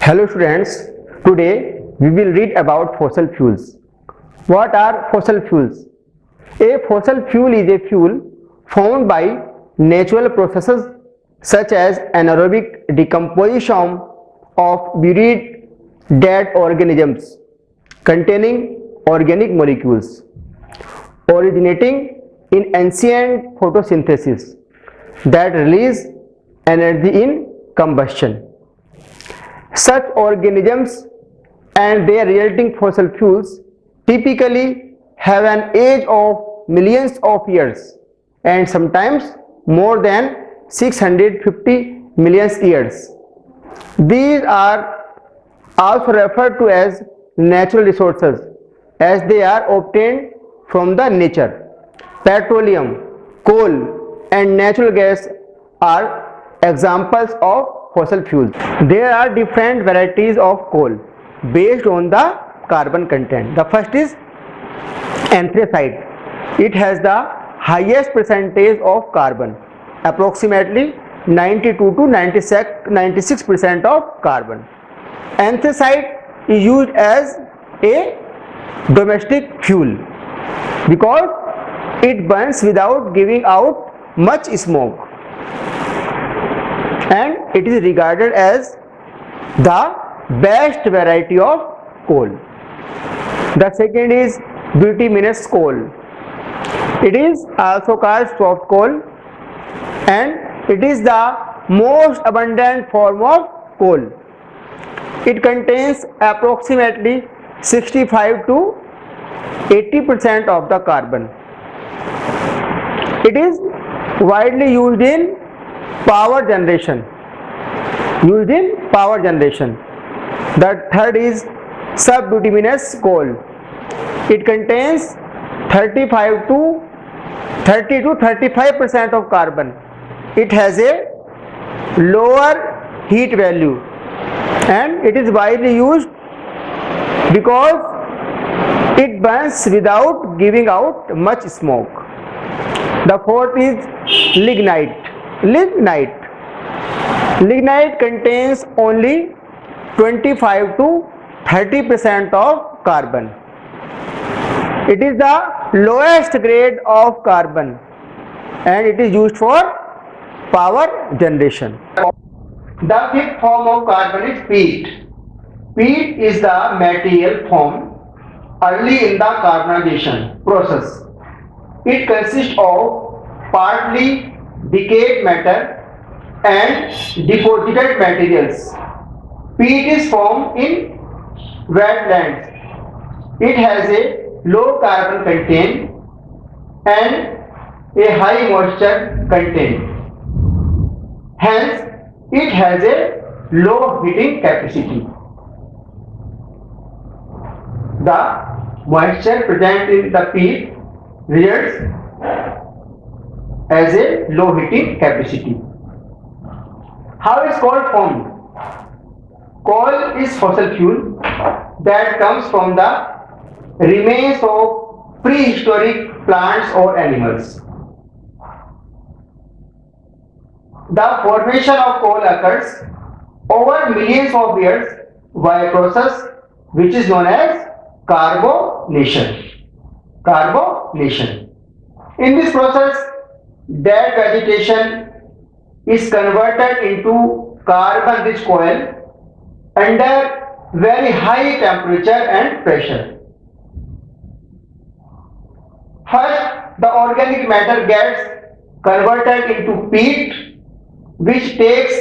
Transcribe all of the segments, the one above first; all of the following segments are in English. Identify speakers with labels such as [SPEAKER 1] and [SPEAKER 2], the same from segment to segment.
[SPEAKER 1] Hello students, today we will read about fossil fuels. What are fossil fuels? A fossil fuel is a fuel formed by natural processes such as anaerobic decomposition of buried dead organisms containing organic molecules originating in ancient photosynthesis that release energy in combustion. Such organisms and their resulting fossil fuels typically have an age of millions of years and sometimes more than 650 million years. These are also referred to as natural resources as they are obtained from the nature. Petroleum, coal and natural gas are examples of fossil fuels. There are different varieties of coal based on the carbon content. The first is anthracite. It has the highest percentage of carbon, approximately 92 to 96% of carbon. Anthracite is used as a domestic fuel because it burns without giving out much smoke, and it is regarded as the best variety of coal. The second is bituminous coal. It is also called soft coal and it is the most abundant form of coal. It contains approximately 65 to 80% of the carbon. It is widely used in power generation. The third is subbituminous coal. It contains 30 to 35% of carbon. It has a lower heat value and it is widely used because it burns without giving out much smoke. The fourth is lignite. Lignite contains only 25 to 30% of carbon. It is the lowest grade of carbon and it is used for power generation. The fifth form of carbon is peat. Peat is the material formed early in the carbonization process. It consists of partly decayed matter and deposited materials. Peat is formed in wetlands. It has a low carbon content and a high moisture content. Hence, it has a low heating capacity. The moisture present in the peat results as a low heating capacity. How is coal formed? Coal is fossil fuel that comes from the remains of prehistoric plants or animals. The formation of coal occurs over millions of years by a process which is known as carbonation. In this process, dead vegetation is converted into carbon-rich coal under very high temperature and pressure. First, the organic matter gets converted into peat, which takes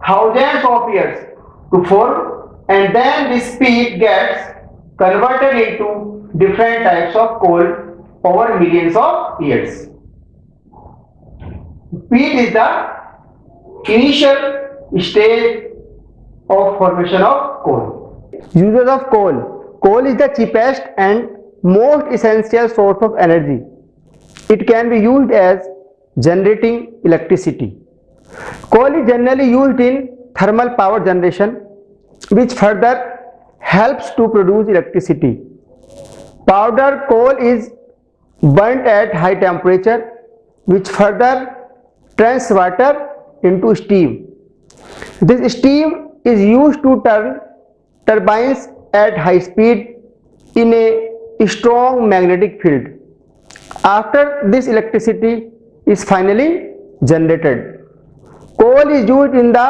[SPEAKER 1] thousands of years to form, and then this peat gets converted into different types of coal over millions of years. Peat is the initial stage of formation of coal. Uses of coal. Coal is the cheapest and most essential source of energy. It can be used as generating electricity. Coal is generally used in thermal power generation, which further helps to produce electricity. Powdered coal is burnt at high temperature, which further turns water into steam. This steam is used to turn turbines at high speed in a strong magnetic field. After this electricity is finally generated. Coal is used in the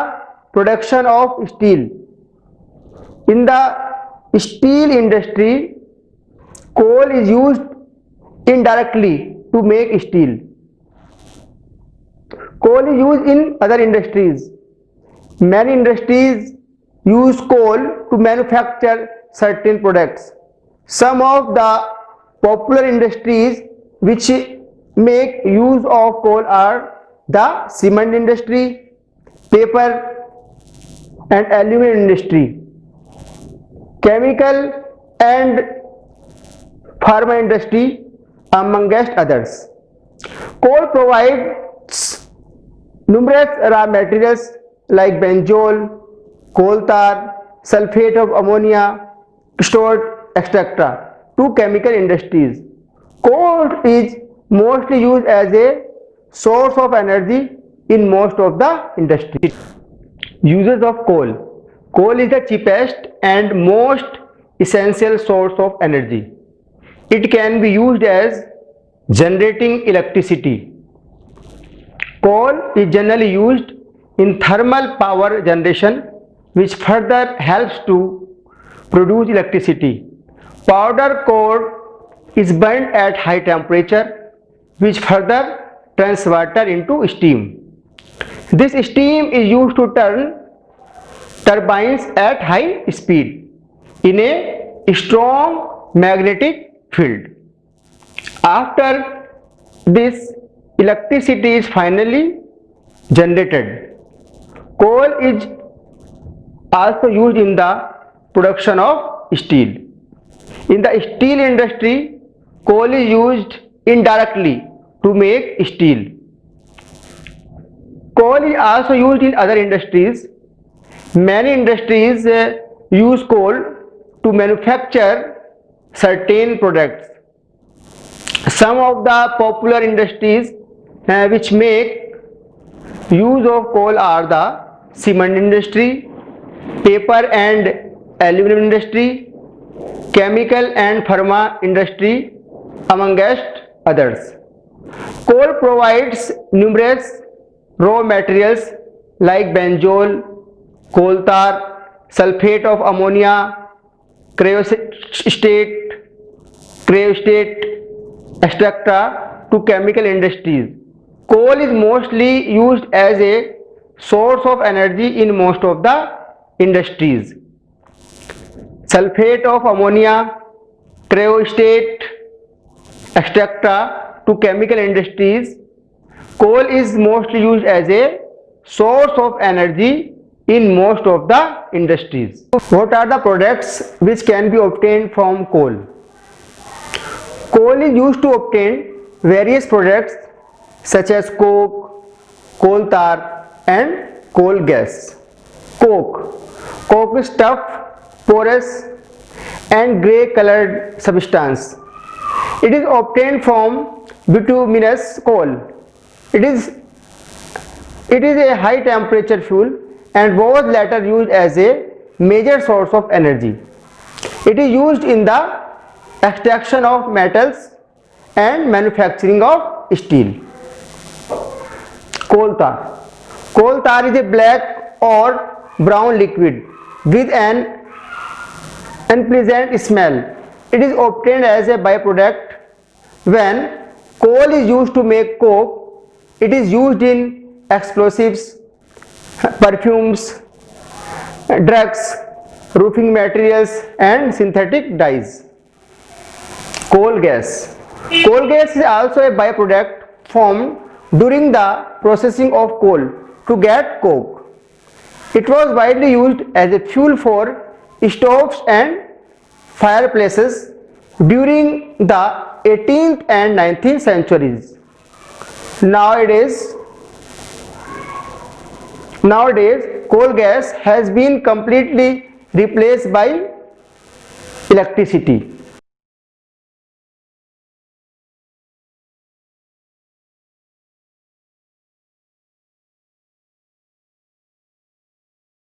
[SPEAKER 1] production of steel. In the steel industry, coal is used indirectly to make steel. Coal is used in other industries. Many industries use coal to manufacture certain products. Some of the popular industries which make use of coal are the cement industry, paper and aluminum industry, chemical and pharma industry, amongst others. Coal provides numerous raw materials like benzol, coal tar, sulfate of ammonia, stored, etc. to chemical industries. Coal is mostly used as a source of energy in most of the industries. Uses of coal. Coal is the cheapest and most essential source of energy. It can be used as generating electricity. Coal is generally used in thermal power generation, which further helps to produce electricity. Powder coal is burned at high temperature, which further turns water into steam. This steam is used to turn turbines at high speed in a strong magnetic field. After this electricity is finally generated, coal is also used in the production of steel. In the steel industry, coal is used indirectly to make steel. Coal is also used in other industries. Many industries use coal to manufacture certain products. Some of the popular industries which make use of coal are the cement industry, paper and aluminum industry, chemical and pharma industry, amongst others. Coal provides numerous raw materials like benzol, coal tar, sulfate of ammonia, cryostate, etc. to chemical industries. Coal is mostly used as a source of energy in most of the industries. Sulfate of ammonia, cryostate, etc. to chemical industries. Coal is mostly used as a source of energy in most of the industries. What are the products which can be obtained from coal? Coal is used to obtain various products such as coke, coal tar and coal gas. Coke. Coke is tough, porous and grey colored substance. It is obtained from bituminous coal. It is a high temperature fuel and was later used as a major source of energy. It is used in the extraction of metals and manufacturing of steel. Coal tar. Coal tar is a black or brown liquid with an unpleasant smell. It is obtained as a byproduct when coal is used to make coke. It is used in explosives, perfumes, drugs, roofing materials and synthetic dyes. Coal gas. Coal gas is also a byproduct formed during the processing of coal to get coke. It was widely used as a fuel for stoves and fireplaces during the 18th and 19th centuries. Nowadays, coal gas has been completely replaced by electricity.